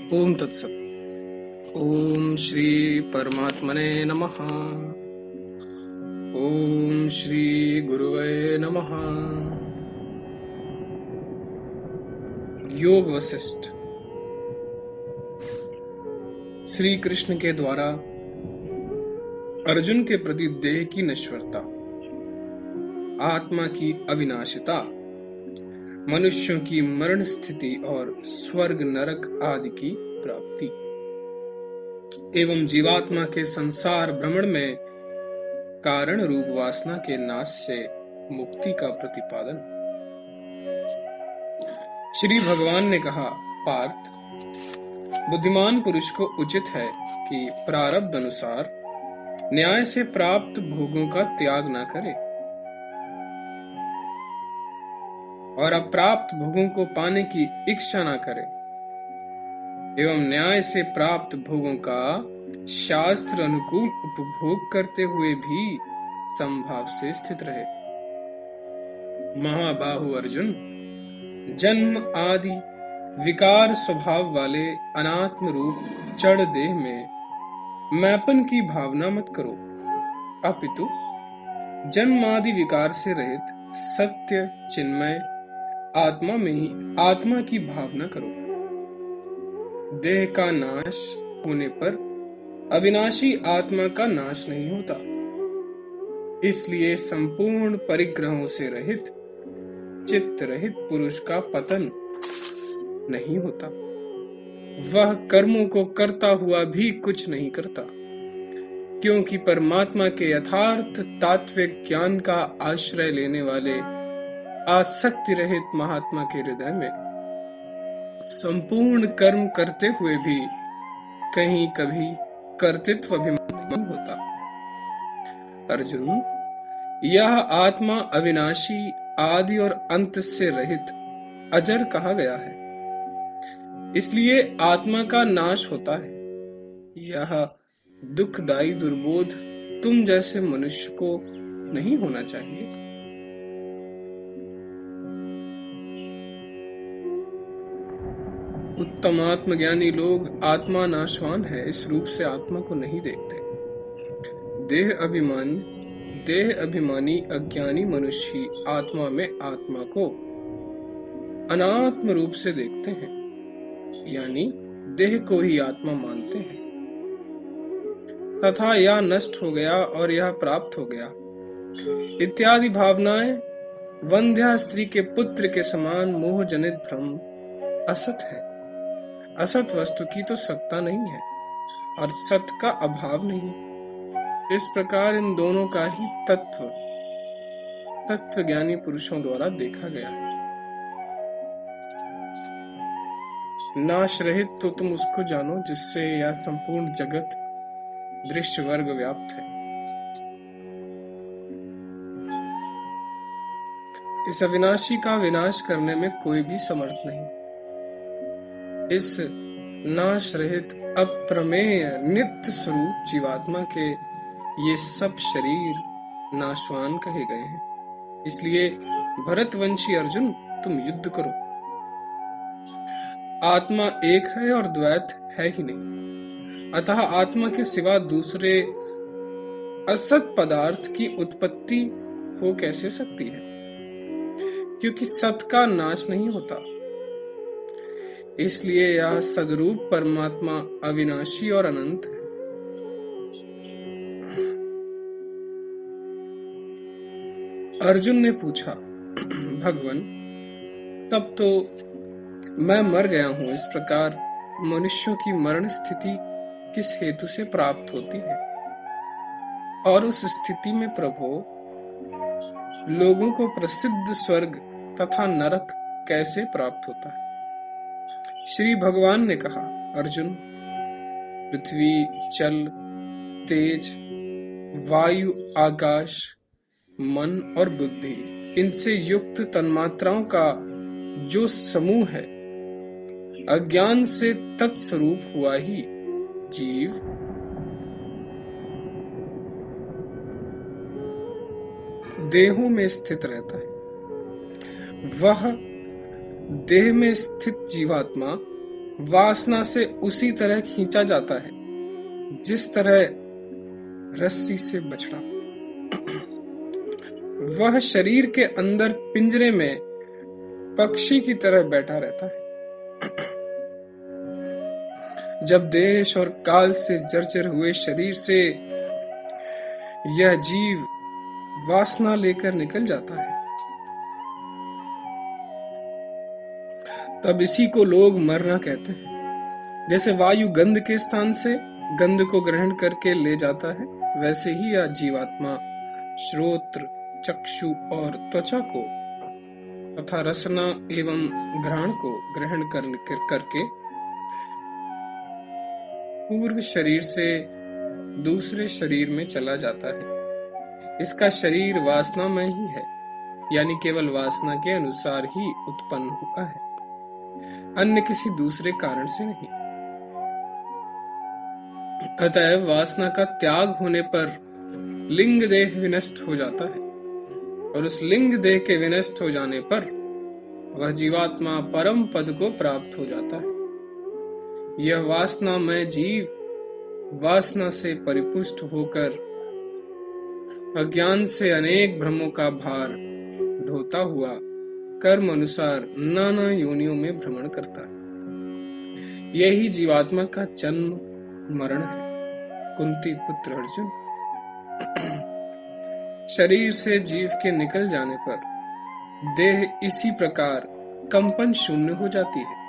ओम तत्सत। ओम श्री परमात्मने नमः। ओम श्री गुरुवे नमः। योग वशिष्ठ। श्री कृष्ण के द्वारा अर्जुन के प्रति देह की नश्वरता, आत्मा की अविनाशिता, मनुष्यों की मरण स्थिति और स्वर्ग नरक आदि की प्राप्ति एवं जीवात्मा के संसार भ्रमण में कारण रूप वासना के नाश से मुक्ति का प्रतिपादन। श्री भगवान ने कहा, पार्थ, बुद्धिमान पुरुष को उचित है कि प्रारब्ध अनुसार न्याय से प्राप्त भोगों का त्याग न करे और अप्राप्त भोगों को पाने की इच्छा न करे एवं न्याय से प्राप्त भोगों का शास्त्र अनुकूल उपभोग करते हुए भी समभाव से स्थित रहे। महाबाहु अर्जुन, जन्म आदि विकार स्वभाव वाले अनात्म रूप जड़ देह में मैपन की भावना मत करो, अपितु जन्म आदि विकार से रहित सत्य चिन्मय आत्मा में ही आत्मा की भावना करो। देह का नाश होने पर अविनाशी आत्मा का नाश नहीं होता, इसलिए संपूर्ण परिग्रहों से रहित चित्त रहित पुरुष का पतन नहीं होता। वह कर्मों को करता हुआ भी कुछ नहीं करता, क्योंकि परमात्मा के यथार्थ तात्विक ज्ञान का आश्रय लेने वाले आसक्ति रहित महात्मा के हृदय में संपूर्ण कर्म करते हुए भी कहीं कभी कर्तृत्व अभिमान नहीं होता। अर्जुन, यह आत्मा अविनाशी आदि और अंत से रहित अजर कहा गया है, इसलिए आत्मा का नाश होता है। यह दुखदायी दुर्बोध तुम जैसे मनुष्य को नहीं होना चाहिए। उत्तम आत्मज्ञानी लोग आत्मा नाशवान है इस रूप से आत्मा को नहीं देखते। देह अभिमानी अज्ञानी मनुष्य ही आत्मा में आत्मा को अनात्म रूप से देखते हैं, यानी देह को ही आत्मा मानते हैं तथा यह नष्ट हो गया और यह प्राप्त हो गया इत्यादि भावनाएं वंध्या स्त्री के पुत्र के समान मोह जनित भ्रम असत है। असत वस्तु की तो सत्ता नहीं है और सत का अभाव नहीं। इस प्रकार इन दोनों का ही तत्व ज्ञानी पुरुषों द्वारा देखा गया है। नाश रहित तो तुम उसको जानो जिससे यह संपूर्ण जगत दृश्य वर्ग व्याप्त है। इस अविनाशी का विनाश करने में कोई भी समर्थ नहीं। इस नाश रहित अप्रमेय नित्य स्वरूप जीवात्मा के ये सब शरीर नाशवान कहे गए हैं। इसलिए भरतवंशी अर्जुन, तुम युद्ध करो। आत्मा एक है और द्वैत है ही नहीं, अतः आत्मा के सिवा दूसरे असत पदार्थ की उत्पत्ति हो कैसे सकती है, क्योंकि सत का नाश नहीं होता। इसलिए यह सदरूप परमात्मा अविनाशी और अनंत है। अर्जुन ने पूछा, भगवान, तब तो मैं मर गया हूं, इस प्रकार मनुष्यों की मरण स्थिति किस हेतु से प्राप्त होती है और उस स्थिति में प्रभु लोगों को प्रसिद्ध स्वर्ग तथा नरक कैसे प्राप्त होता है? श्री भगवान ने कहा, अर्जुन, पृथ्वी, जल, तेज, वायु, आकाश, मन और बुद्धि, इनसे युक्त तन्मात्राओं का जो समूह है, अज्ञान से तत्स्वरूप हुआ ही जीव देहों में स्थित रहता है। वह देह में स्थित जीवात्मा वासना से उसी तरह खींचा जाता है जिस तरह रस्सी से बछड़ा। वह शरीर के अंदर पिंजरे में पक्षी की तरह बैठा रहता है। जब देश और काल से जर्जर हुए शरीर से यह जीव वासना लेकर निकल जाता है, तब इसी को लोग मरना कहते हैं। जैसे वायु गंध के स्थान से गंध को ग्रहण करके ले जाता है, वैसे ही यह जीवात्मा श्रोत्र, चक्षु और त्वचा को तथा रसना एवं घ्राण को ग्रहण करके पूर्व शरीर से दूसरे शरीर में चला जाता है। इसका शरीर वासनामय ही है, यानी केवल वासना के अनुसार ही उत्पन्न हुआ है, अन्य किसी दूसरे कारण से नहीं। अतएव वासना का त्याग होने पर लिंग देह विनष्ट हो जाता है, और उस लिंग देह के विनष्ट हो जाने पर वह जीवात्मा परम पद को प्राप्त हो जाता है। यह वासनामय जीव वासना से परिपुष्ट होकर अज्ञान से अनेक भ्रमों का भार ढोता हुआ कर्म अनुसार नाना योनियों में भ्रमण करता है। यही जीवात्मा का जन्म मरण है। कुंती पुत्र अर्जुन, शरीर से जीव के निकल जाने पर देह इसी प्रकार कंपन शून्य हो जाती है।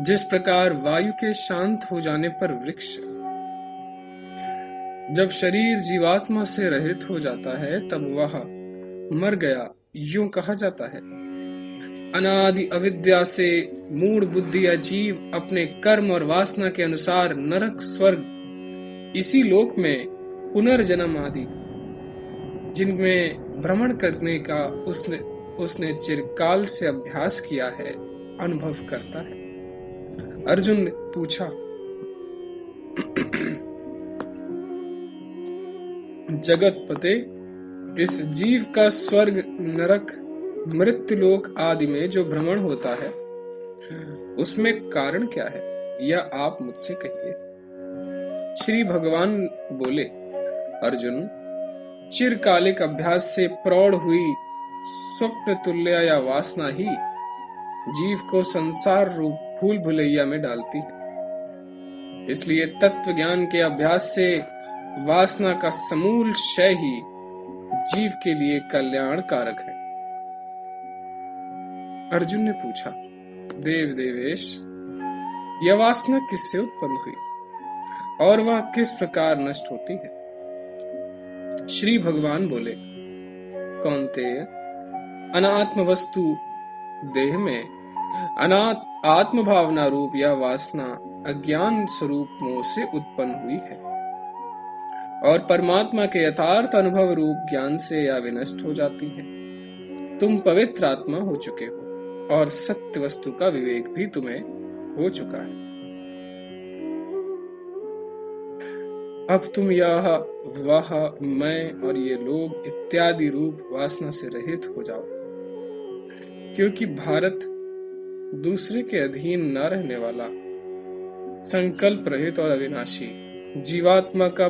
जिस प्रकार वायु के शांत हो जाने पर वृक्ष, जब शरीर जीवात्मा से रहित हो जाता है तब वह मर गया यूं कहा जाता है। अनादि अविद्या से मूढ़ बुद्धि या जीव अपने कर्म और वासना के अनुसार नरक, स्वर्ग, इसी लोक में पुनर्जन्म आदि जिनमें भ्रमण करने का उसने चिरकाल से अभ्यास किया है, अनुभव करता है। अर्जुन ने पूछा, जगतपते, इस जीव का स्वर्ग, नरक, मृत्युलोक आदि में जो भ्रमण होता है उसमें कारण क्या है, यह आप मुझसे कहिए। श्री भगवान बोले, अर्जुन, चिरकालिक अभ्यास से प्रौढ़ हुई स्वप्न तुल्य या वासना ही जीव को संसार रूप भूल भुलैया में डालती है। इसलिए तत्व ज्ञान के अभ्यास से वासना का समूल क्षय ही जीव के लिए कल्याण कारक है। अर्जुन ने पूछा, देव देवेश, यह वासना किससे उत्पन्न हुई और वह किस प्रकार नष्ट होती है? श्री भगवान बोले, कौन्तेय, अनात्म वस्तु देह में आत्म भावना रूप यह वासना अज्ञान स्वरूप मोह से उत्पन्न हुई है और परमात्मा के यथार्थ अनुभव रूप ज्ञान से यह विनष्ट हो जाती है। तुम पवित्र आत्मा हो चुके हो और सत्य वस्तु का विवेक भी तुम्हें हो चुका है। अब तुम यह, वह, मैं और ये लोग इत्यादि रूप वासना से रहित हो जाओ, क्योंकि भारत दूसरे के अधीन न रहने वाला, संकल्प रहित और अविनाशी जीवात्मा का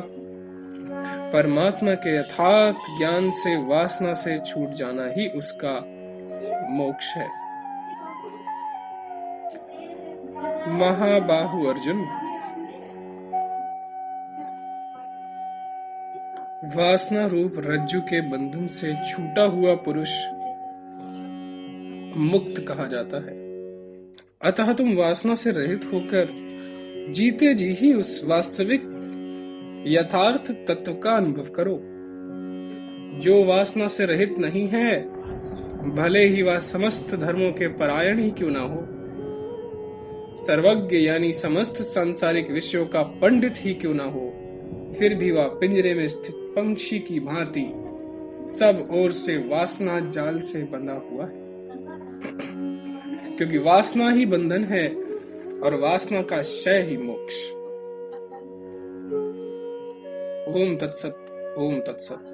परमात्मा के यथार्थ ज्ञान से वासना से छूट जाना ही उसका मोक्ष है। महाबाहु अर्जुन, वासना रूप रज्जु के बंधन से छूटा हुआ पुरुष मुक्त कहा जाता है। अतः तुम वासना से रहित होकर जीते जी ही उस वास्तविक यथार्थ तत्व का अनुभव करो। जो वासना से रहित नहीं है, भले ही वह समस्त धर्मों के परायण ही क्यों ना हो, सर्वज्ञ यानी समस्त सांसारिक विषयों का पंडित ही क्यों ना हो, फिर भी वह पिंजरे में स्थित पंछी की भांति सब ओर से वासना जाल से बंधा हुआ है, क्योंकि वासना ही बंधन है और वासना का क्षय ही मोक्ष। ओम तत्सत, ओम तत्सत।